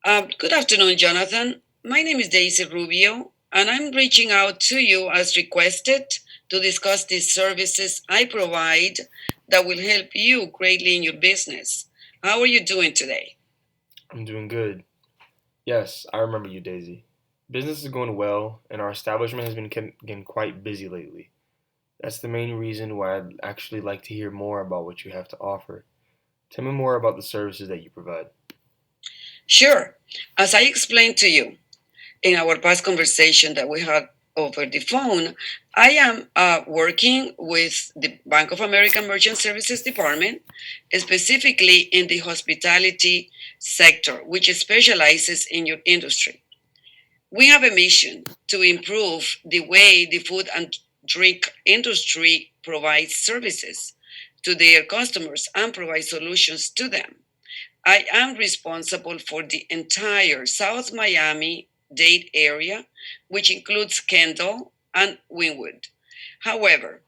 Good afternoon, Jonathan. My name is Daisy Rubio, and I'm reaching out to you as requested to discuss the services I provide that will help you greatly in your business. How are you doing today? I'm doing good. Yes, I remember you, Daisy. Business is going well, and our establishment has been getting quite busy lately. That's the main reason why I'd actually like to hear more about what you have to offer. Tell me more about the services that you provide. Sure. As I explained to you in our past conversation that we had over the phone, I am working with the Bank of America Merchant Services Department, specifically in the hospitality sector, which specializes in your industry. We have a mission to improve the way the food and drink industry provides services to their customers and provide solutions to them. I am responsible for the entire South Miami Dade area, which includes Kendall and Wynwood. However,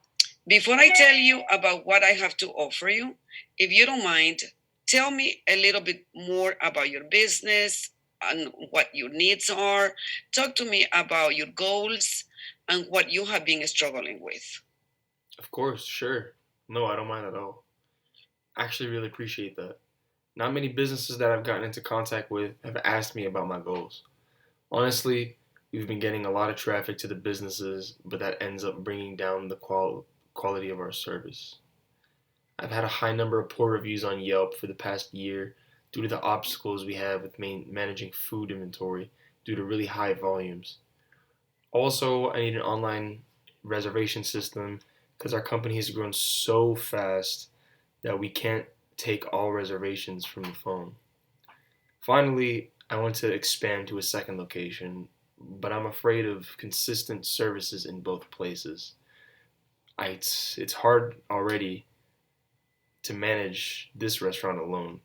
before I tell you about what I have to offer you, if you don't mind, tell me a little bit more about your business and what your needs are. Talk to me about your goals and what you have been struggling with. Of course, sure. No, I don't mind at all. I actually really appreciate that. Not many businesses that I've gotten into contact with have asked me about my goals. Honestly, we've been getting a lot of traffic to the businesses, but that ends up bringing down the quality of our service. I've had a high number of poor reviews on Yelp for the past year due to the obstacles we have with managing food inventory due to really high volumes. Also, I need an online reservation system because our company has grown so fast that we can't take all reservations from the phone. Finally, I want to expand to a second location, but I'm afraid of consistent services in both places. It's hard already to manage this restaurant alone.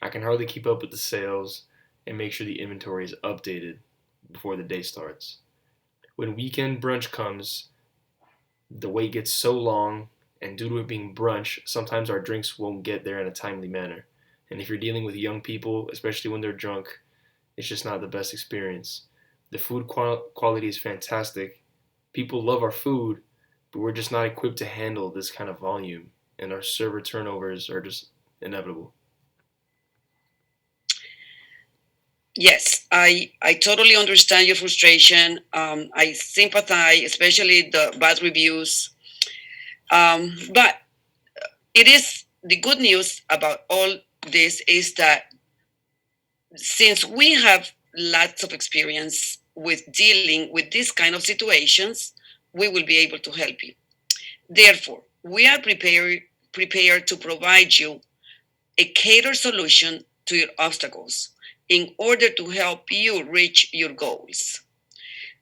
I can hardly keep up with the sales and make sure the inventory is updated before the day starts. When weekend brunch comes, the wait gets so long, and due to it being brunch, sometimes our drinks won't get there in a timely manner. And if you're dealing with young people, especially when they're drunk, it's just not the best experience. The food quality is fantastic. People love our food, but we're just not equipped to handle this kind of volume, and our server turnovers are just inevitable. Yes, I totally understand your frustration. I sympathize, especially the bad reviews. But it is the good news about all this is that since we have lots of experience with dealing with this kind of situations, we will be able to help you. Therefore, we are prepared to provide you a catered solution to your obstacles in order to help you reach your goals.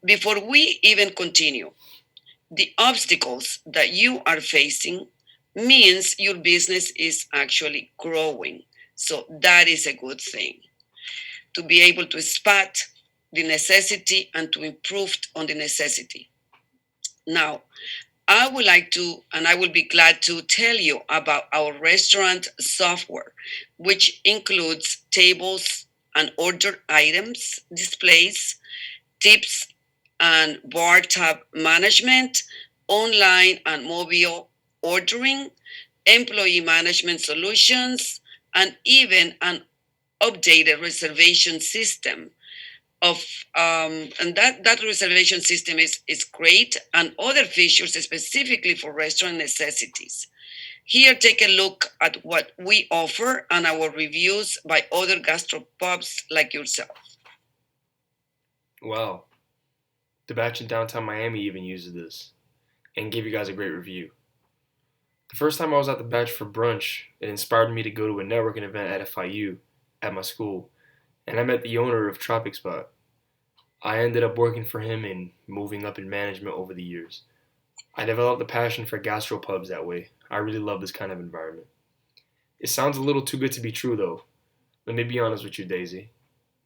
Before we even continue, the obstacles that you are facing means your business is actually growing. So that is a good thing. To be able to spot the necessity and to improve on the necessity. Now, I would like to, and I will be glad to tell you about our restaurant software, which includes tables and order items, displays, tips, and bar tab management, online and mobile ordering, employee management solutions, and even an updated reservation system of and that reservation system is great and other features specifically for restaurant necessities. Here, take a look at what we offer and our reviews by other gastropubs like yourself. Wow, the batch in downtown Miami even uses this and gave you guys a great review. The first time I was at the batch for brunch, it inspired me to go to a networking event at FIU at my school, and I met the owner of Tropic. I ended up working for him and moving up in management over the years. I developed a passion for gastropubs that way. I really love this kind of environment. It sounds a little too good to be true though. Let me be honest with you, Daisy.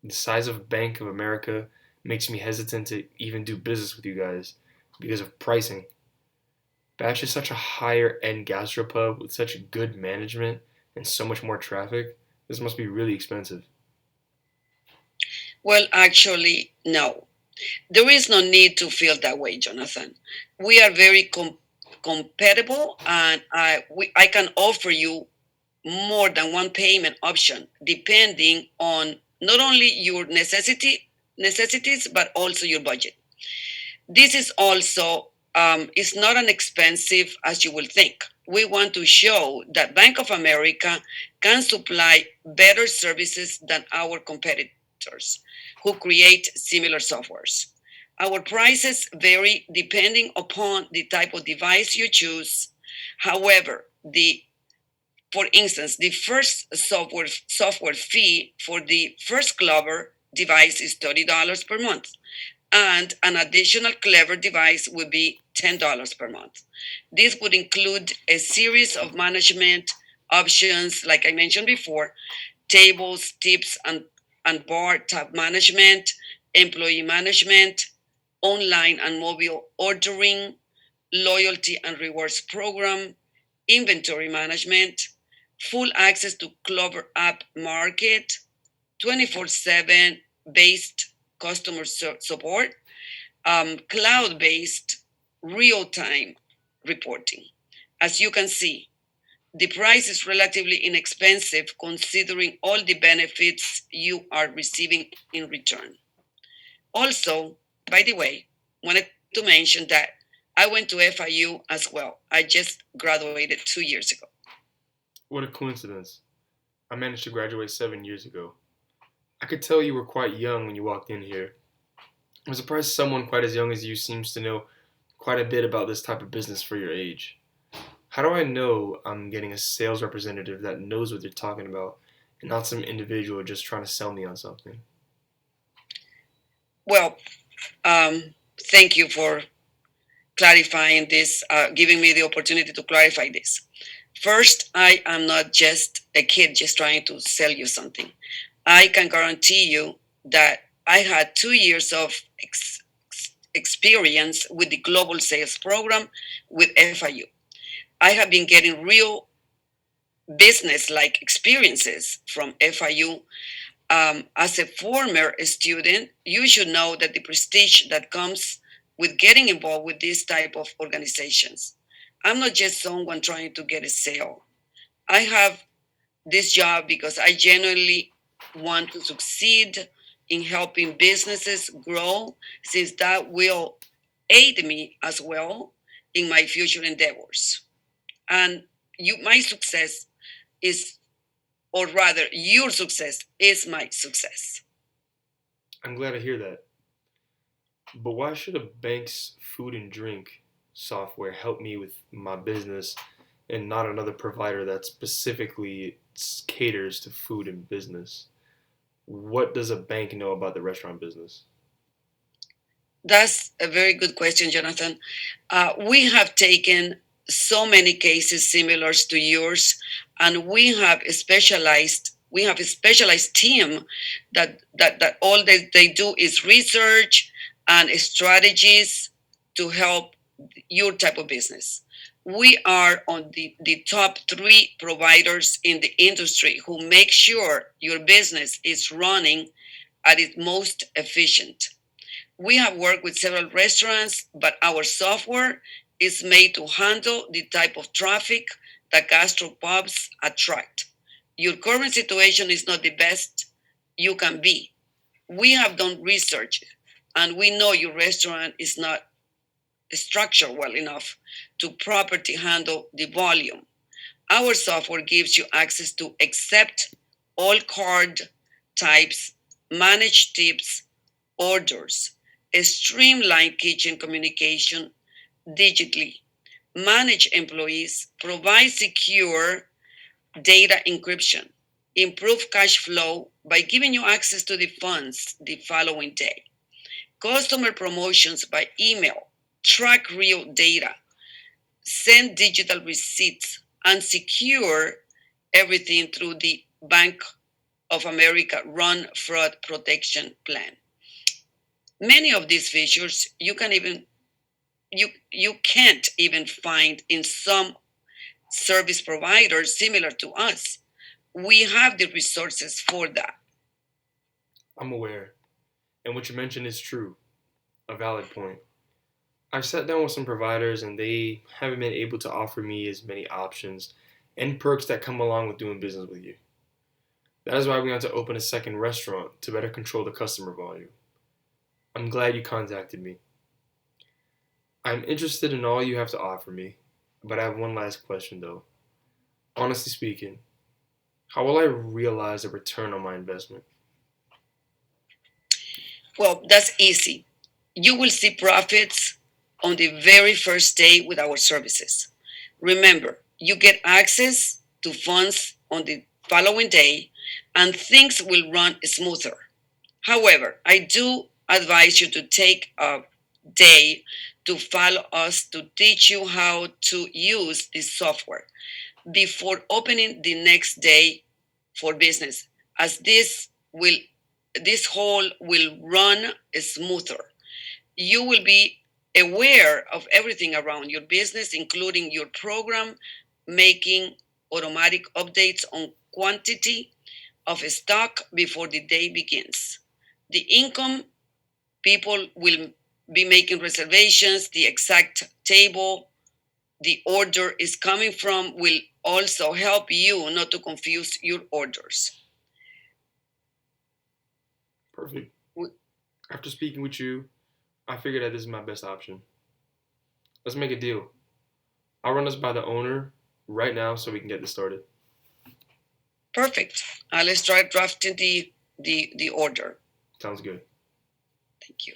The size of Bank of America makes me hesitant to even do business with you guys because of pricing. Batch is such a higher end gastropub with such good management and so much more traffic. This must be really expensive. Well, actually, no. There is no need to feel that way, Jonathan. We are very compatible, and I can offer you more than one payment option depending on not only your necessities but also your budget. This is also is not as expensive as you will think. We want to show that Bank of America can supply better services than our competitors who create similar softwares. Our prices vary depending upon the type of device you choose. However, the for instance, the first software fee for the first Clover device is $30 per month, and an additional Clever device would be $10 per month. This would include a series of management options, like I mentioned before: tables, tips, and bar tab management, employee management, online and mobile ordering, loyalty and rewards program, inventory management, full access to Clover App Market, 24/7 based customer support, cloud based real time reporting. As you can see, the price is relatively inexpensive considering all the benefits you are receiving in return. Also, by the way, wanted to mention that I went to FIU as well. I just graduated 2 years ago. What a coincidence. I managed to graduate 7 years ago. I could tell you were quite young when you walked in here. I'm surprised someone quite as young as you seems to know quite a bit about this type of business for your age. How do I know I'm getting a sales representative that knows what they're talking about and not some individual just trying to sell me on something? Well, thank you for clarifying this, giving me the opportunity to clarify this. First, I am not just a kid just trying to sell you something. I can guarantee you that I had 2 years of experience with the global sales program with FIU. I have been getting real business like experiences from FIU. As a former student, you should know that the prestige that comes with getting involved with this type of organizations. I'm not just someone trying to get a sale. I have this job because I genuinely want to succeed in helping businesses grow, since that will aid me as well in my future endeavors. And my success is, or rather, your success is my success. I'm glad to hear that. But why should a bank's food and drink software help me with my business and not another provider that specifically caters to food and business? What does a bank know about the restaurant business? That's a very good question, Jonathan. We have taken so many cases similar to yours, and we have a specialized team that all they do is research and strategies to help your type of business. We are on the top three providers in the industry who make sure your business is running at its most efficient. We have worked with several restaurants, but our software is made to handle the type of traffic that gastropubs attract. Your current situation is not the best you can be. We have done research, and we know your restaurant is not structured well enough to properly handle the volume. Our software gives you access to accept all card types, manage tips, orders, streamline kitchen communication digitally, manage employees, provide secure data encryption, improve cash flow by giving you access to the funds the following day, customer promotions by email, track real data, send digital receipts, and secure everything through the Bank of America Run Fraud Protection Plan. Many of these features you can't even find in some service providers similar to us. We have the resources for that. I'm aware. And what you mentioned is true, a valid point. I've sat down with some providers and they haven't been able to offer me as many options and perks that come along with doing business with you. That is why we want to open a second restaurant to better control the customer volume. I'm glad you contacted me. I'm interested in all you have to offer me, but I have one last question though. Honestly speaking, how will I realize a return on my investment? Well, that's easy. You will see profits on the very first day with our services. Remember, you get access to funds on the following day and things will run smoother. However, I do advise you to take a day to follow us to teach you how to use this software before opening the next day for business, as this whole will run smoother. You will be aware of everything around your business, including your program, making automatic updates on quantity of stock before the day begins. The income people will be making reservations, the exact table the order is coming from will also help you not to confuse your orders. Perfect. After speaking with you, I figured that this is my best option. Let's make a deal. I'll run this by the owner right now so we can get this started. Perfect. Let's start drafting the order. Sounds good. Thank you.